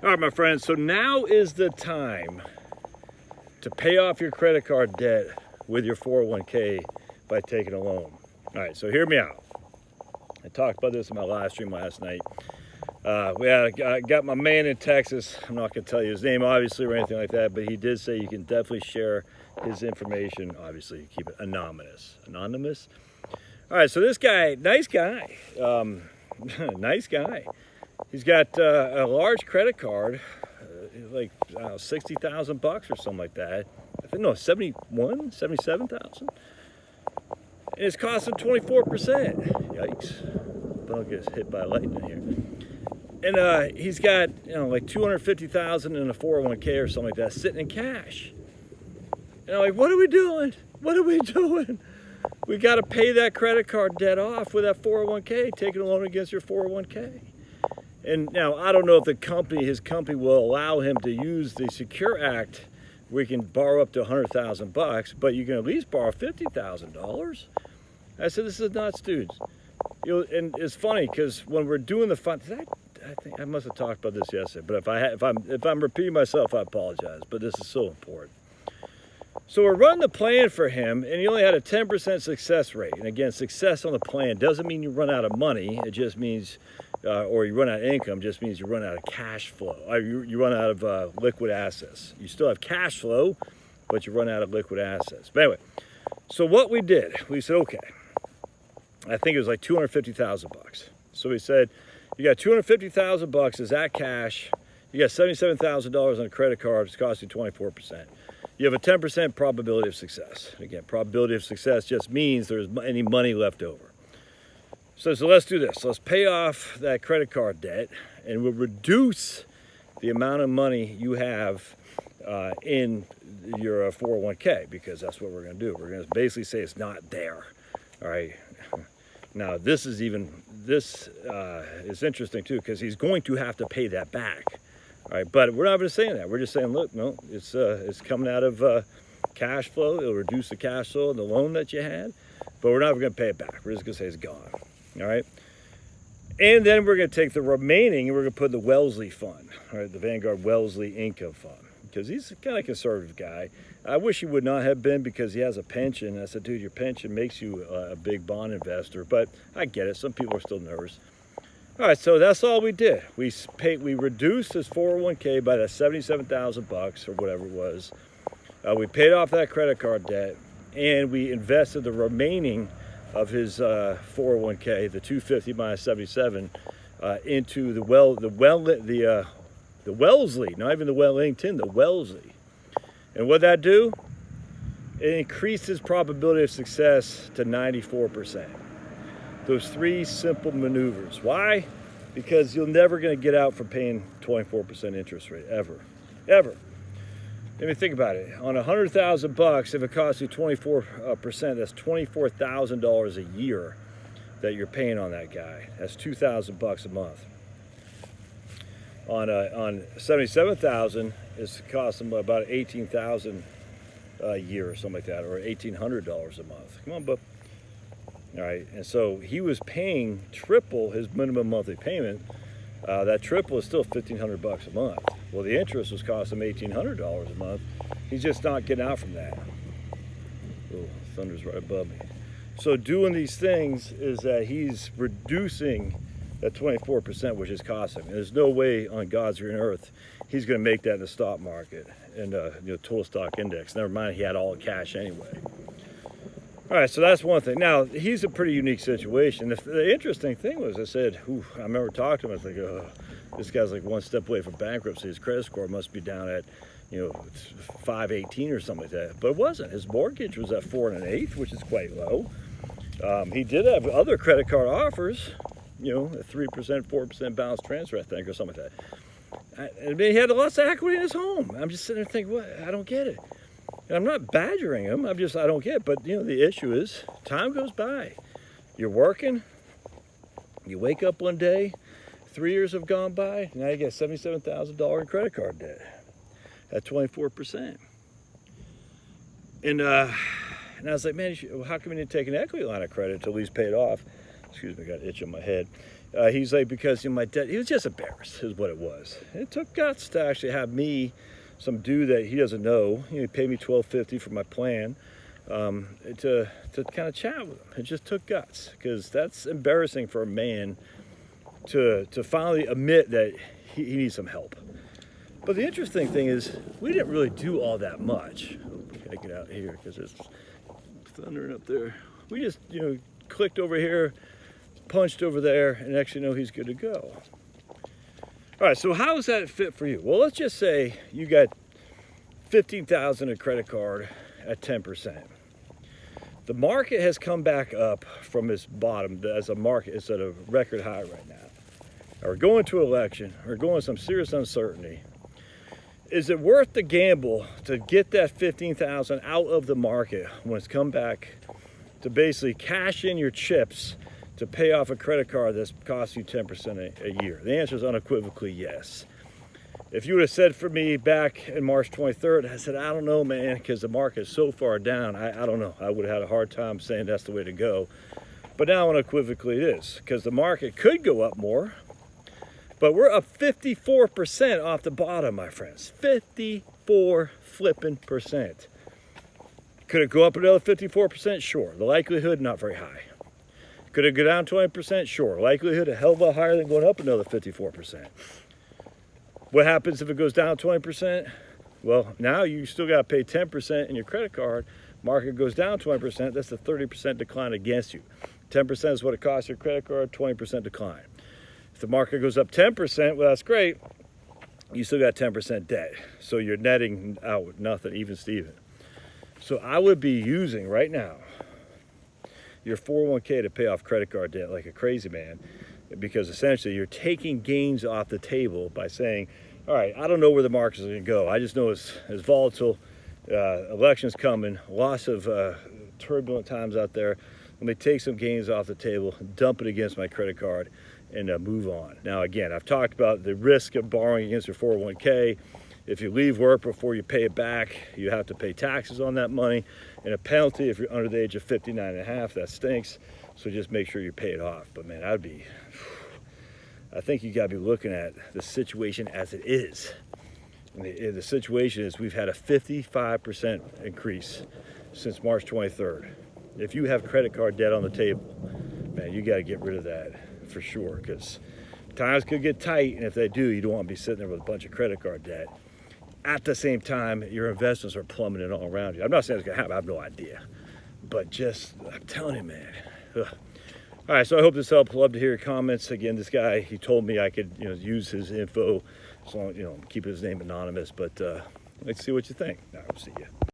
All right, my friends, so now is the time to pay off your credit card debt with your 401k by taking a loan. All right, so hear me out. I talked about this in my live stream last night. I got my man in Texas. I'm not going to tell you his name, obviously, or anything like that, but he did say you can definitely share his information. Obviously, keep it anonymous. Anonymous? All right, so this guy, nice guy. Nice guy. He's got a large credit card, like $60,000 or something like that. I think, no, 77,000. And it's costing 24%. Yikes. Don't get hit by lightning here. And he's got, like 250,000 in a 401k or something like that sitting in cash. And I'm like, what are we doing? What are we doing? We got to pay that credit card debt off with that 401k, taking a loan against your 401k. And now, I don't know if his company will allow him to use the Secure Act where he can borrow up to $100,000, but you can at least borrow $50,000. I said, this is nuts, dudes. And it's funny because when we're doing the fund, I think I must have talked about this yesterday, but if I'm repeating myself, I apologize, but this is so important. So we're running the plan for him, and he only had a 10% success rate. And again, success on the plan doesn't mean you run out of money. It just means, or you run out of income, just means you run out of cash flow. You run out of liquid assets. You still have cash flow, but you run out of liquid assets. But anyway, so what we did, we said, okay, I think it was like $250,000. So we said, you got $250,000, is that cash? You got $77,000 on a credit card, it's costing 24%. You have a 10% probability of success. Again, probability of success just means there's any money left over. So let's do this. Let's pay off that credit card debt, and we'll reduce the amount of money you have in your 401k, because that's what we're going to do. We're going to basically say it's not there. All right. Now, this is interesting too, because he's going to have to pay that back. All right, but we're not even saying that. We're just saying, look, no, it's coming out of cash flow. It'll reduce the cash flow and the loan that you had, but we're not going to pay it back. We're just going to say it's gone. All right, and then we're going to take the remaining and we're going to put in the Wellesley Fund, all right, the Vanguard Wellesley Income Fund, because he's a kind of conservative guy. I wish he would not have been, because he has a pension. I said, dude, your pension makes you a big bond investor, but I get it. Some people are still nervous. All right, so that's all we did. We reduced his 401k by that $77,000 or whatever it was. We paid off that credit card debt, and we invested the remaining of his 401k, the 250 minus 77, into the Wellesley, not even the Wellington, the Wellesley. And what'd that do? It increased his probability of success to 94%. Those three simple maneuvers. Why? Because you're never going to get out from paying 24% interest rate, ever. Let me think about it. On $100,000, if it costs you 24%, that's $24,000 a year that you're paying on that guy. That's $2,000 a month. On 77,000, it's costing about $18,000 a year or something like that, or $1,800 a month. Come on, bub. All right, and so he was paying triple his minimum monthly payment. That triple is still $1,500 a month. Well, the interest was costing him $1,800 a month. He's just not getting out from that. Oh, thunder's right above me. So doing these things is that he's reducing that 24%, which is costing him. And there's no way on God's green earth he's going to make that in the stock market and total stock index. Never mind, he had all the cash anyway. All right, so that's one thing. Now, he's a pretty unique situation. The interesting thing was, I said, I remember talking to him, I was like, oh, this guy's like one step away from bankruptcy. His credit score must be down at, 518 or something like that. But it wasn't. His mortgage was at 4 1/8, which is quite low. He did have other credit card offers, a 3%, 4% balance transfer, I think, or something like that. I mean, he had lots of equity in his home. I'm just sitting there thinking, what? I don't get it. And I'm not badgering him. I don't get it. But, the issue is time goes by. You're working. You wake up one day. 3 years have gone by. Now you got $77,000 in credit card debt at 24%. And I was like, man, how come you didn't take an equity line of credit to at least pay it off? Excuse me, I got an itch on my head. He's like, because my dad, he was just embarrassed, is what it was. It took guts to actually have me, some dude that he doesn't know, he paid me $12.50 for my plan, to kind of chat with him. It just took guts, because that's embarrassing for a man to finally admit that he needs some help. But the interesting thing is, we didn't really do all that much. I get out here because it's thundering up there. We just, clicked over here, punched over there, and actually know he's good to go. All right, so how does that fit for you? Well, let's just say you got $15,000 in a credit card at 10%. The market has come back up from its bottom. As a market, it's at a record high right now. Now we're going to election. We're going some serious uncertainty. Is it worth the gamble to get that $15,000 out of the market when it's come back, to basically cash in your chips to pay off a credit card that's cost you 10% a year? The answer is unequivocally yes. If you would have said for me back in March 23rd, I said, I don't know, man, because the market is so far down, I don't know. I would have had a hard time saying that's the way to go. But now unequivocally it is, because the market could go up more. But we're up 54% off the bottom, my friends. 54 flipping percent. Could it go up another 54%? Sure. The likelihood, not very high. Could it go down 20%? Sure. Likelihood, a hell of a lot higher than going up another 54%. What happens if it goes down 20%? Well, now you still got to pay 10% in your credit card. Market goes down 20%. That's a 30% decline against you. 10% is what it costs your credit card, 20% decline. If the market goes up 10%, well, that's great. You still got 10% debt. So you're netting out with nothing, even Steven. So I would be using right now your 401k to pay off credit card debt like a crazy man, because essentially you're taking gains off the table by saying, all right, I don't know where the markets are going to go. I just know it's volatile. Elections coming, lots of turbulent times out there. Let me take some gains off the table, dump it against my credit card, and move on. Now, again, I've talked about the risk of borrowing against your 401k. If you leave work before you pay it back, you have to pay taxes on that money, and a penalty if you're under the age of 59 and a half. That stinks. So just make sure you pay it off. But man, I think you got to be looking at the situation as it is. And the situation is we've had a 55% increase since March 23rd. If you have credit card debt on the table, man, you got to get rid of that for sure, because times could get tight, and if they do, you don't want to be sitting there with a bunch of credit card debt. At the same time, your investments are plummeting all around you. I'm not saying it's going to happen. I have no idea. But just, I'm telling you, man. Ugh. All right, so I hope this helped. Love to hear your comments. Again, this guy, he told me I could use his info as long as, keep his name anonymous. But let's see what you think. All right, we'll see you.